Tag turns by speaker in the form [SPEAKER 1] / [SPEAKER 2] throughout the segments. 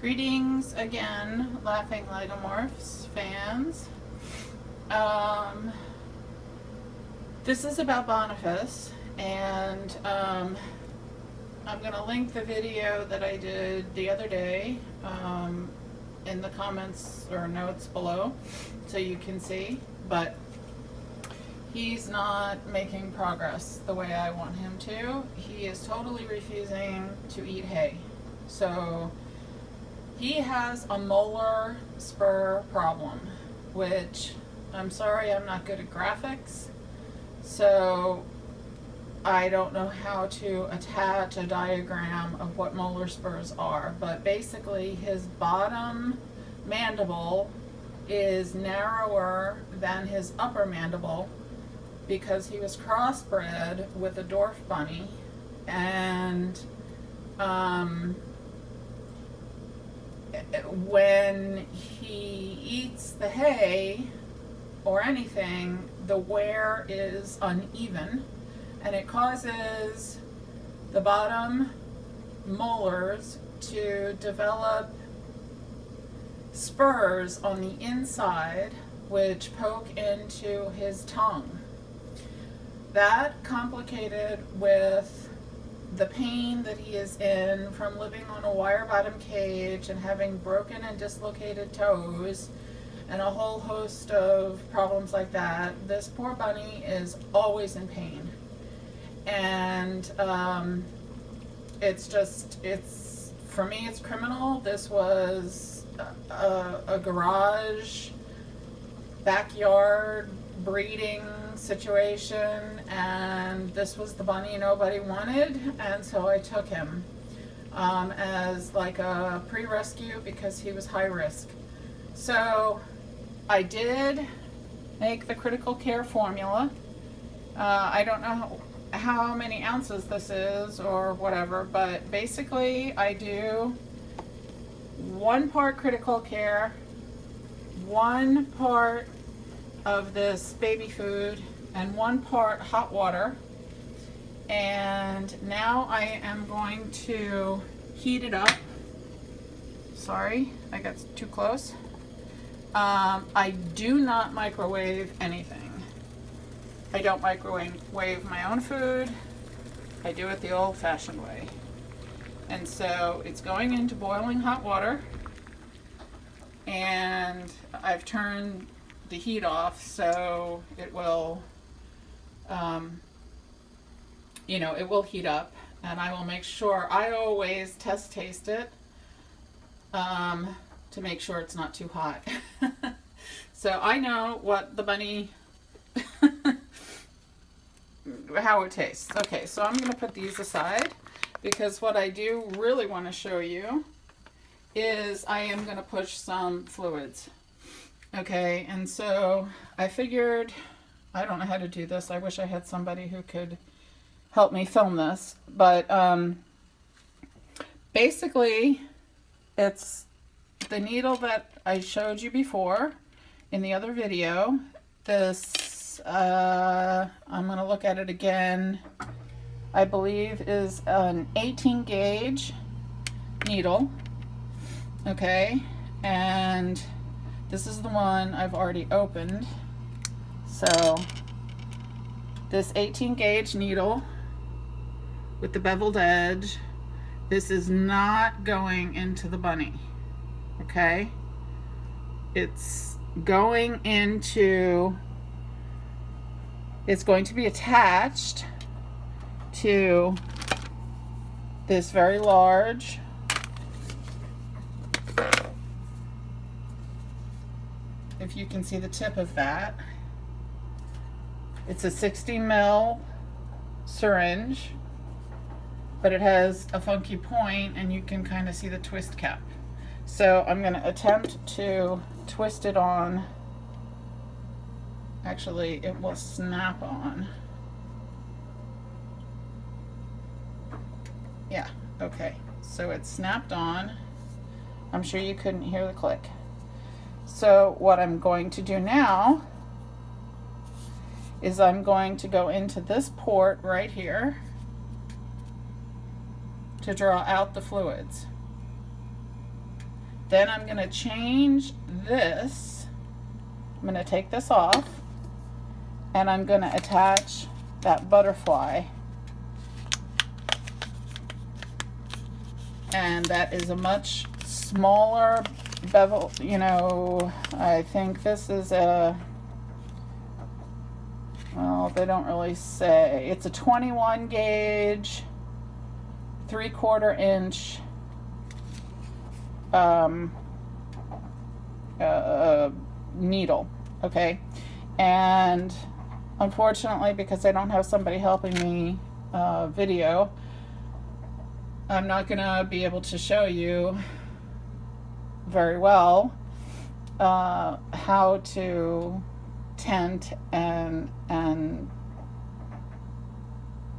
[SPEAKER 1] Greetings again, Laughing.Lagomorphs fans. This is about Boniface, and I'm going to link the video that I did the other day in the comments or notes below so you can see, but he's not making progress the way I want him to. He is totally refusing to eat hay. So he has a molar spur problem, which I'm sorry, I'm not good at graphics, so I don't know how to attach a diagram of what molar spurs are, but basically his bottom mandible is narrower than his upper mandible because he was crossbred with a dwarf bunny, and when he eats the hay or anything, the wear is uneven, and it causes the bottom molars to develop spurs on the inside which poke into his tongue. That, complicated with the pain that he is in from living on a wire bottom cage and having broken and dislocated toes and a whole host of problems like that, this poor bunny is always in pain. And it's for me, it's criminal. This was a garage, backyard breeding situation, and this was the bunny nobody wanted, and so I took him as like a pre-rescue because he was high risk. So I did make the critical care formula. I don't know how many ounces this is or whatever, but basically I do 1 part critical care, 1 part of this baby food, and 1 part hot water. And now I am going to heat it up. Sorry, I got too close. I do not microwave anything. I don't microwave my own food. I do it the old-fashioned way. And so it's going into boiling hot water, and I've turned the heat off so it will it will heat up, and I will make sure, I always test taste it to make sure it's not too hot. So I know what the bunny how it tastes. Okay, so I'm going to put these aside because what I do really want to show you is I am going to push some fluids. Okay, and so I figured, I don't know how to do this. I wish I had somebody who could help me film this, but basically it's the needle that I showed you before in the other video. This, I'm going to look at it again, I believe is an 18 gauge needle. Okay, and this is the one I've already opened. So this 18 gauge needle with the beveled edge, this is not going into the bunny. Okay, it's going into, it's going to be attached to this very large if you can see the tip of that. It's a 60 ml syringe, but it has a funky point and you can kind of see the twist cap. So I'm going to attempt to twist it on. Actually, it will snap on. Yeah, okay. So it's snapped on. I'm sure you couldn't hear the click. So what I'm going to do now is I'm going to go into this port right here to draw out the fluids. Then I'm going to change this. I'm going to take this off, and I'm going to attach that butterfly. And that is a much smaller bevel, you know. I think this is a, well, they don't really say. It's a 21 gauge, 3/4 inch needle, okay? And unfortunately, because I don't have somebody helping me video, I'm not gonna be able to show you very well how to tent and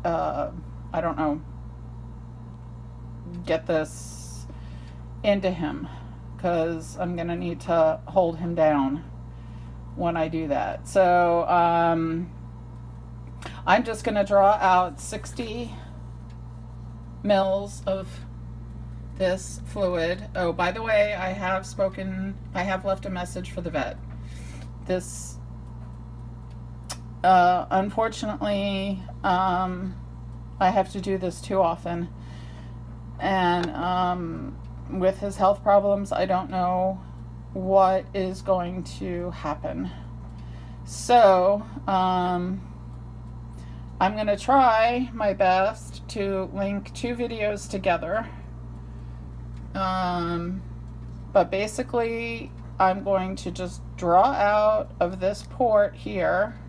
[SPEAKER 1] I don't know, get this into him, because I'm gonna need to hold him down when I do that. So I'm just gonna draw out 60 mils of this fluid. Oh, by the way, I have left a message for the vet. This unfortunately, I have to do this too often, and with his health problems, I don't know what is going to happen. So I'm going to try my best to link 2 videos together, but basically I'm going to just draw out of this port here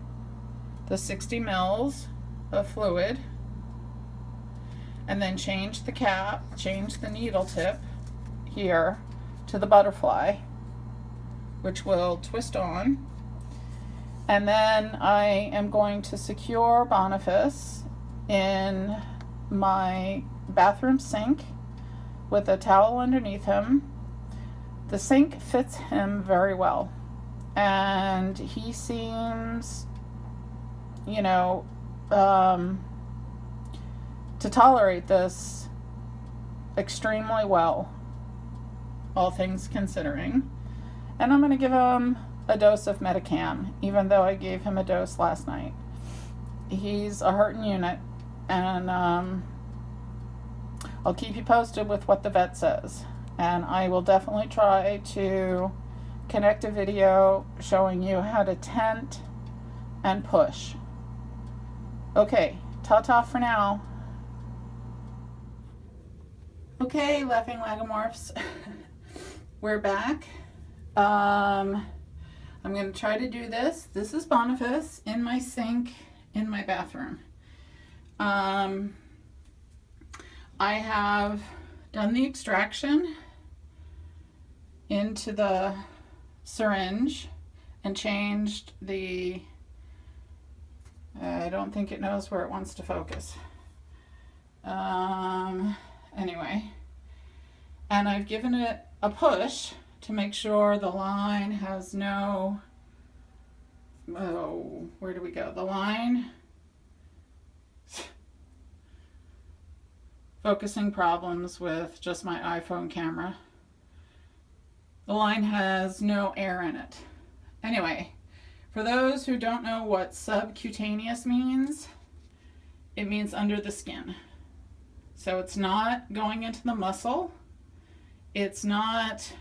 [SPEAKER 1] the 60 mils of fluid, and then change the cap, change the needle tip here to the butterfly, which will twist on. And then I am going to secure Boniface in my bathroom sink with a towel underneath him. The sink fits him very well, and he seems, you know, to tolerate this extremely well, all things considering. And I'm going to give him a dose of Metacam, even though I gave him a dose last night. He's a hurting unit, and I'll keep you posted with what the vet says. And I will definitely try to connect a video showing you how to tent and push. Okay, ta-ta for now. Okay, Laughing.Lagomorphs, we're back. I'm going to try to do this. This is Boniface in my sink in my bathroom. I have done the extraction into the syringe and changed the, I don't think it knows where it wants to focus. Anyway, and I've given it a push to make sure the line has no, oh, where do we go? The line, focusing problems with just my iPhone camera. The line has no air in it. Anyway, for those who don't know what subcutaneous means, it means under the skin. So it's not going into the muscle. It's not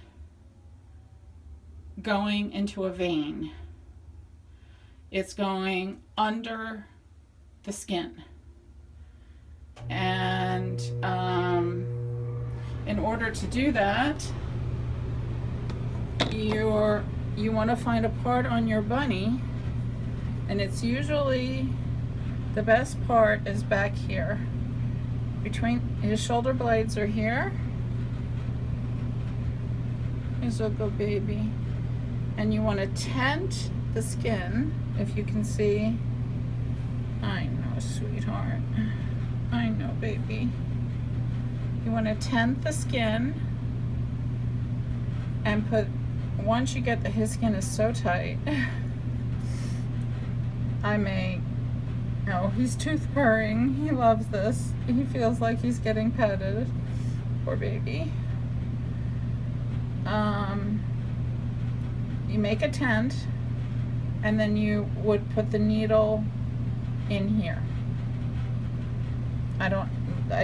[SPEAKER 1] going into a vein. It's going under the skin. And in order to do that, you want to find a part on your bunny, and it's usually, the best part is back here. Between his shoulder blades are here. He's a good baby. And you want to tent the skin, if you can see. I know, sweetheart. I know, baby. You want to tent the skin and put, once you get his skin is so tight, oh, he's tooth purring. He loves this. He feels like he's getting petted. Poor baby. you make a tent, and then you would put the needle in here. I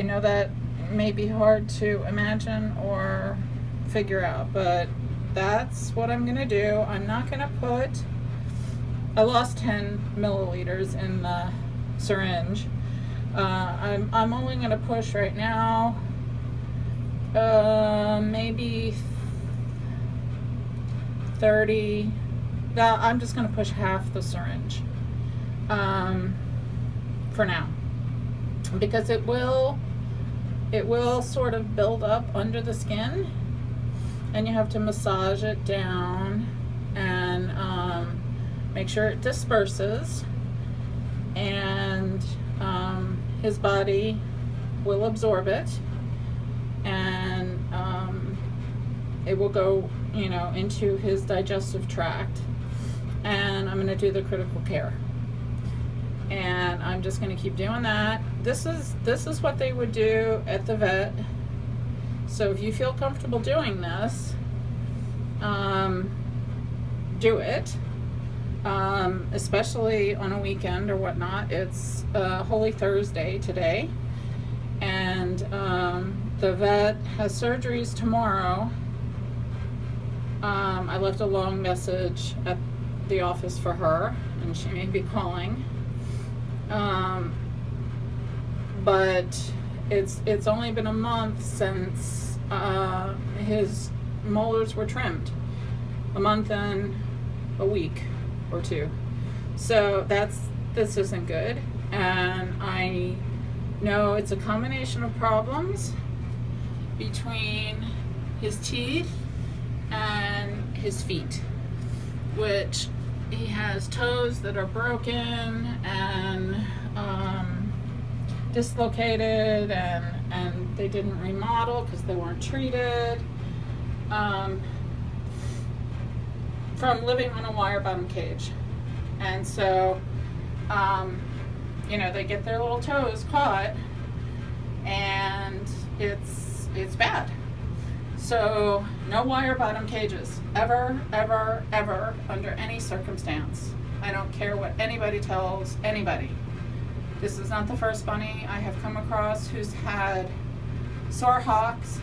[SPEAKER 1] know that may be hard to imagine or figure out, but that's what I'm gonna do. I'm not gonna put, I lost 10 milliliters in the syringe. I'm only gonna push right now, maybe 30. I'm just gonna push half the syringe, for now, because it will sort of build up under the skin, and you have to massage it down and make sure it disperses, and his body will absorb it, and it will go, into his digestive tract, and I'm going to do the critical care. And I'm just going to keep doing that. This is what they would do at the vet. So if you feel comfortable doing this, do it. Especially on a weekend or whatnot. It's Holy Thursday today, and the vet has surgeries tomorrow. I left a long message at the office for her, and she may be calling. But it's only been a month since his molars were trimmed. A month and a week or two. So this isn't good, and I know it's a combination of problems between his teeth and his feet, which he has toes that are broken and dislocated, and they didn't remodel because they weren't treated, from living on a wire bottom cage. And so they get their little toes caught, and it's bad. So no wire bottom cages ever, ever, ever, under any circumstance. I don't care what anybody tells anybody. This is not the first bunny I have come across who's had sore hocks,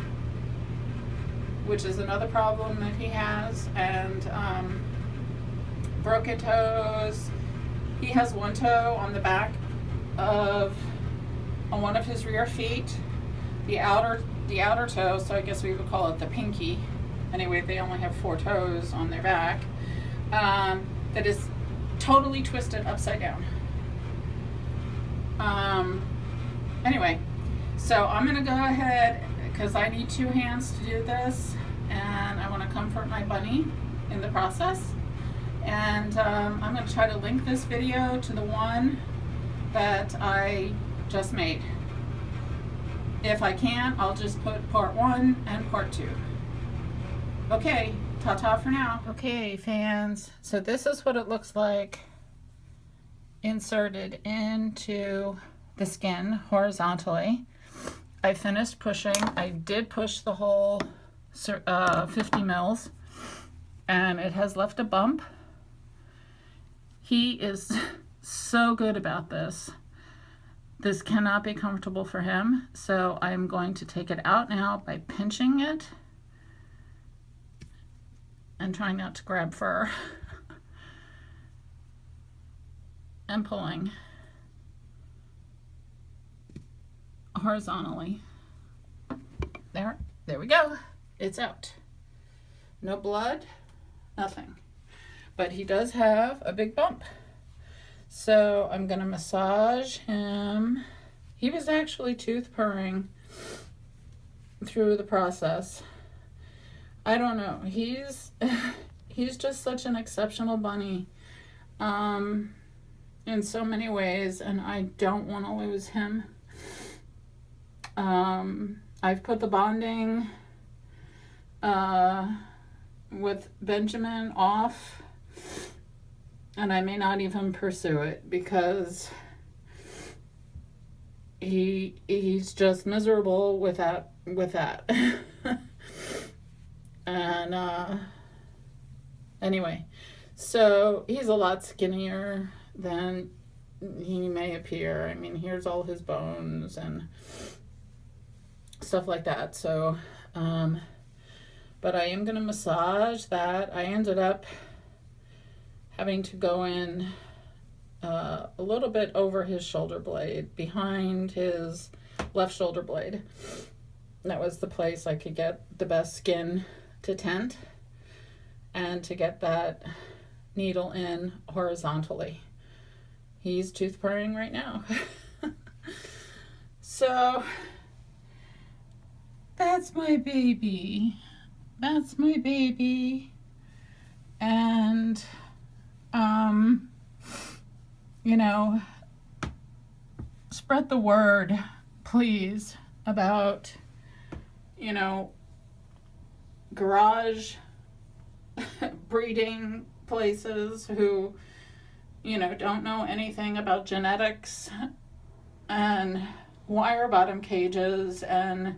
[SPEAKER 1] which is another problem that he has, and broken toes. He has one toe on the back on one of his rear feet, the outer toe, so I guess we would call it the pinky. Anyway, they only have 4 toes on their back, that is totally twisted upside down. Anyway, so I'm gonna go ahead, because I need 2 hands to do this, and I want to comfort my bunny in the process. And I'm going to try to link this video to the one that I just made. If I can, I'll just put part 1 and part 2. Okay, ta-ta for now. Okay, fans, so this is what it looks like inserted into the skin horizontally. I finished pushing. I did push the whole 50 mils, and it has left a bump. He is so good about this. This cannot be comfortable for him, so I'm going to take it out now by pinching it and trying not to grab fur and pulling horizontally. There we go. It's out. No blood, nothing. But he does have a big bump. So I'm gonna massage him. He was actually tooth purring through the process. I don't know. He's just such an exceptional bunny in so many ways, and I don't want to lose him. I've put the bonding with Benjamin off, and I may not even pursue it because he's just miserable with that. And Anyway, so he's a lot skinnier than he may appear. I mean, here's all his bones and stuff like that. So, but I am going to massage that. I ended up having to go in a little bit over his shoulder blade, behind his left shoulder blade. That was the place I could get the best skin to tent and to get that needle in horizontally. He's tooth purring right now. So that's my baby. That's my baby. And you know, spread the word, please, about, you know, garage breeding places who, you know, don't know anything about genetics and wire bottom cages, and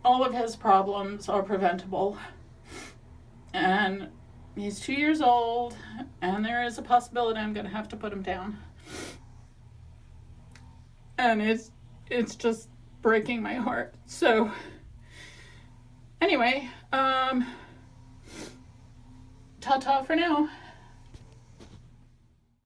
[SPEAKER 1] all of his problems are preventable. And he's 2 years old, and there is a possibility I'm going to have to put him down. And it's just breaking my heart. So anyway, ta-ta for now.